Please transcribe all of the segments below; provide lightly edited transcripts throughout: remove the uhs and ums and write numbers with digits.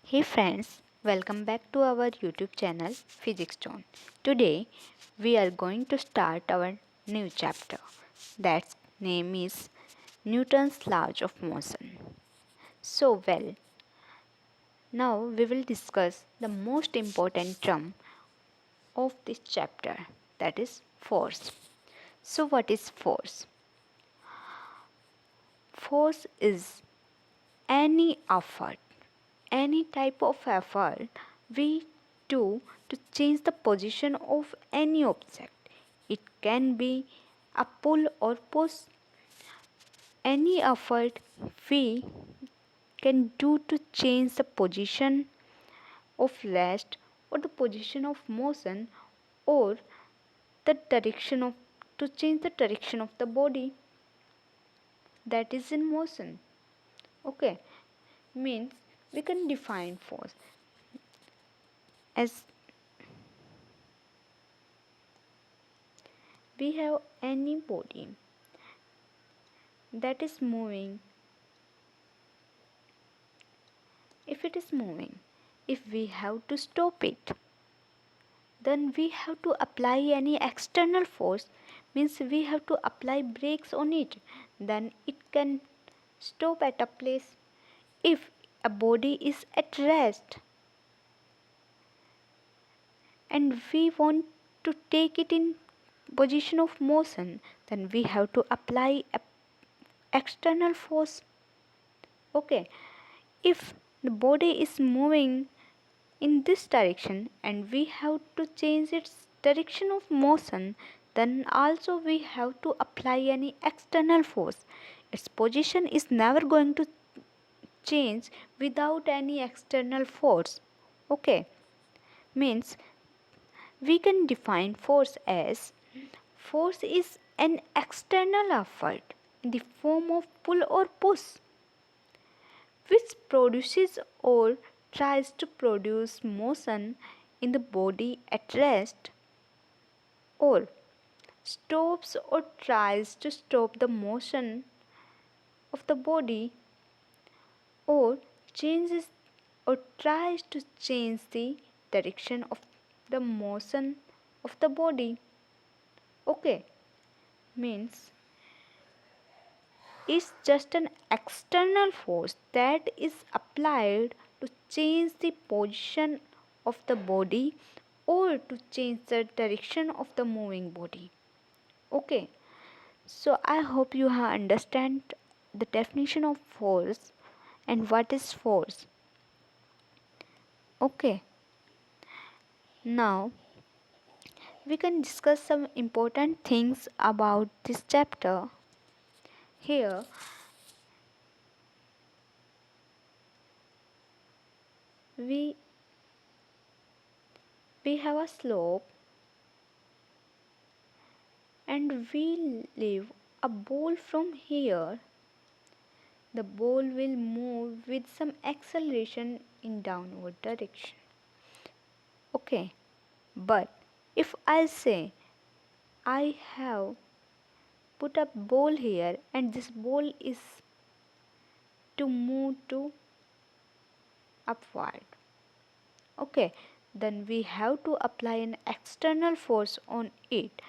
Hey friends, welcome back to our YouTube channel Physics Zone. Today we are going to start our new chapter. That name is Newton's Laws of Motion. Now we will discuss the most important term of this chapter, that is force. So what is force? Force is any effort, any type of effort we do to change the position of any object. It can be a pull or push. Any effort we can do to change the position of rest or the position of motion or the direction of to change the direction of the body that is in motion. Okay, means we can define force as we have any body that is moving. If it is moving, if we have to stop it, then we have to apply any external force, means we have to apply brakes on it, then it can stop at a place. If a body is at rest and we want to take it in position of motion, then we have to apply a external force. Okay, if the body is moving in this direction and we have to change its direction of motion, then also we have to apply any external force. Its position is never going to change without any external force. Okay, means we can define force is an external effort in the form of pull or push which produces or tries to produce motion in the body at rest, or stops or tries to stop the motion of the body, or changes or tries to change the direction of the motion of the body. Okay, means is just an external force that is applied to change the position of the body or to change the direction of the moving body. Okay, so I hope you have understand the definition of force and what is force. Okay, now we can discuss some important things about this chapter. Here we we have a slope and we leave a ball from here. The ball will move with some acceleration in downward direction. Okay, but if I say I have put a ball here and this ball is to move to upward, okay, then we have to apply an external force on it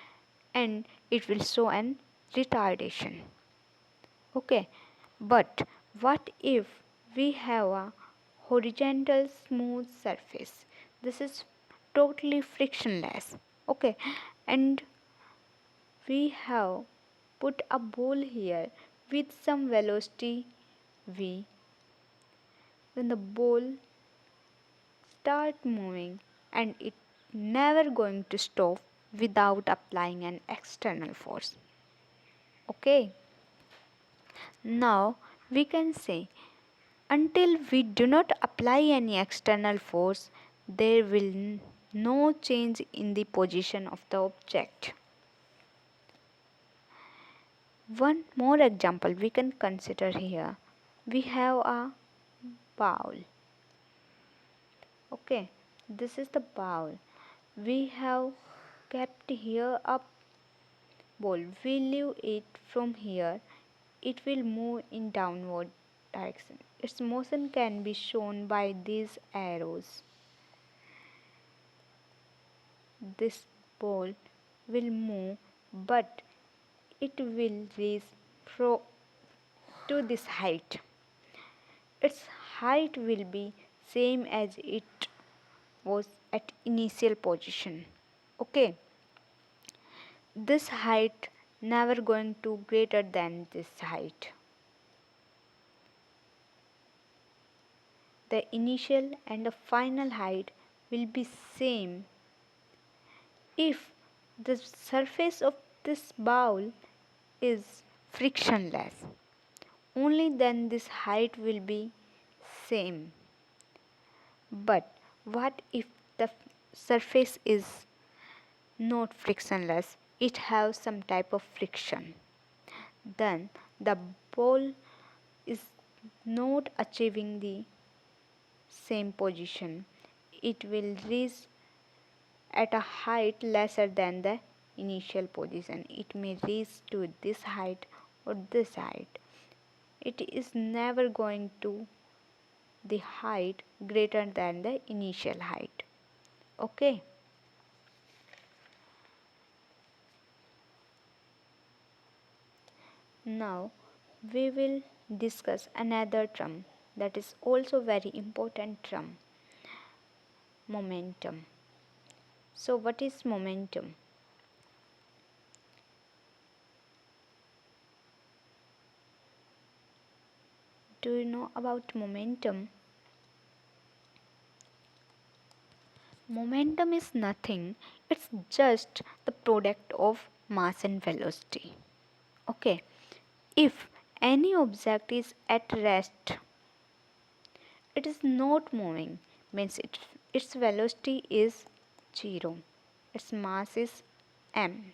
and it will show an retardation. Okay, but what if we have a horizontal smooth surface? This is totally frictionless. Okay, and we have put a ball here with some velocity v. When the ball start moving and it never going to stop without applying an external force. Okay, now we can say until we do not apply any external force, there will no change in the position of the object. One more example we can consider here. We have a bowl. Okay, this is the bowl. We have kept here a ball. We leave it from here. It will move in downward direction. Its motion can be shown by these arrows. This ball will move, but it will reach to this height. Its height will be same as it was at initial position. Okay, this height never going to greater than this height. The initial and the final height will be same if the surface of this bowl is frictionless. Only then this height will be same. But what if the surface is not frictionless? It has some type of friction. Then the ball is not achieving the same position. It will reach at a height lesser than the initial position. It may reach to this height or this height. It is never going to the height greater than the initial height. Okay. Now we will discuss another term that is also very important term, momentum. So what is momentum? Do you know about momentum? Momentum is nothing, it's just the product of mass and velocity. Okay, if any object is at rest, it is not moving, means its velocity is 0, its mass is m.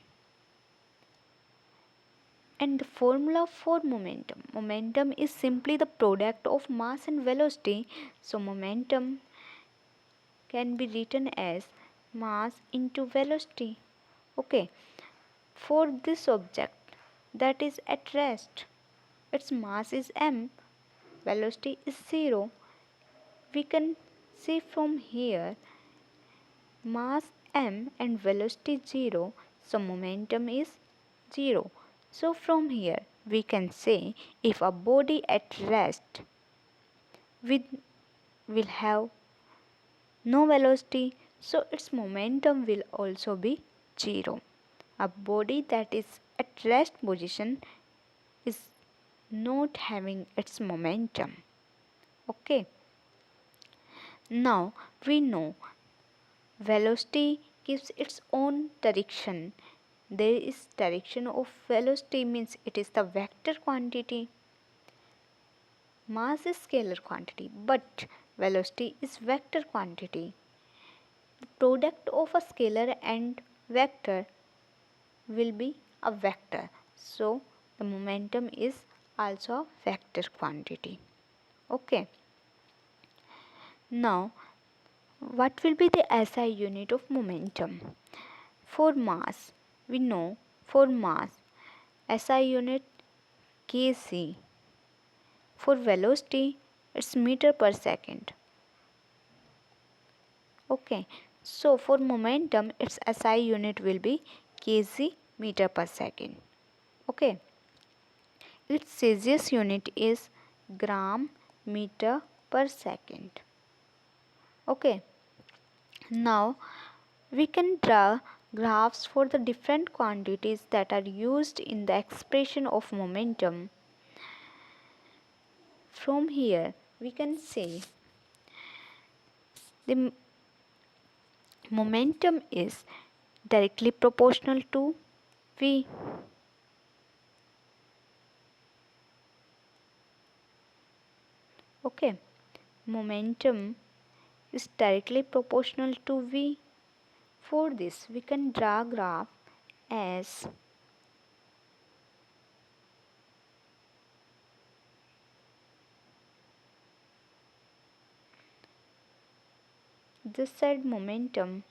And the formula for momentum is simply the product of mass and velocity. So momentum can be written as mass into velocity. Okay, for this object that is at rest, its mass is m, velocity is 0. We can see from here mass m and velocity 0, so momentum is 0. So from here we can say if a body at rest will have no velocity, so its momentum will also be 0. A body that is at rest position is not having its momentum. Okay. Now we know velocity gives its own direction. There is direction of velocity means it is the vector quantity. Mass is scalar quantity, but velocity is vector quantity. The product of a scalar and vector will be a vector. So the momentum is also a vector quantity. Okay. Now what will be the SI unit of momentum? For mass, we know for mass SI unit kg. For velocity, it's meter per second. Okay, so for momentum, its SI unit will be kg meter per second. Okay, its Celsius unit is gram meter per second. Okay, now we can draw graphs for the different quantities that are used in the expression of momentum. From here, we can say the momentum is directly proportional to V. Okay, momentum is directly proportional to V. For this, we can draw graph as this side momentum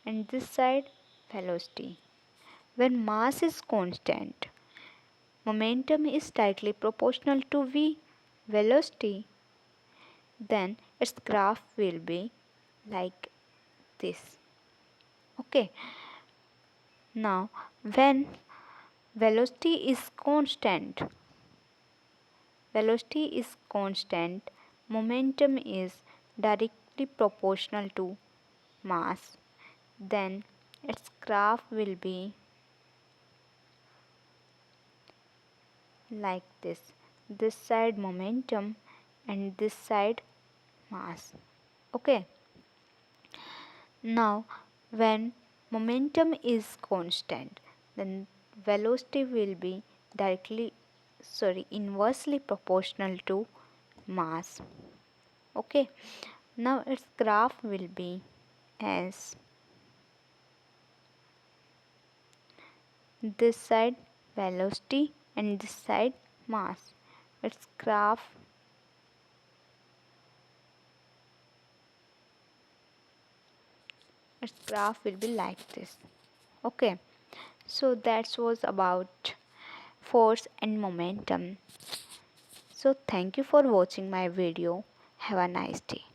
and this side velocity. When mass is constant, momentum is directly proportional to V. velocity, then its graph will be like this. Okay, now when velocity is constant, momentum is directly proportional to mass, then its graph will be like this side momentum and this side mass. Okay, now when momentum is constant, then velocity will be inversely proportional to mass. Okay, now its graph will be as this side velocity and this side mass. Its graph will be like this. Okay, so that was about force and momentum. So thank you for watching my video. Have a nice day.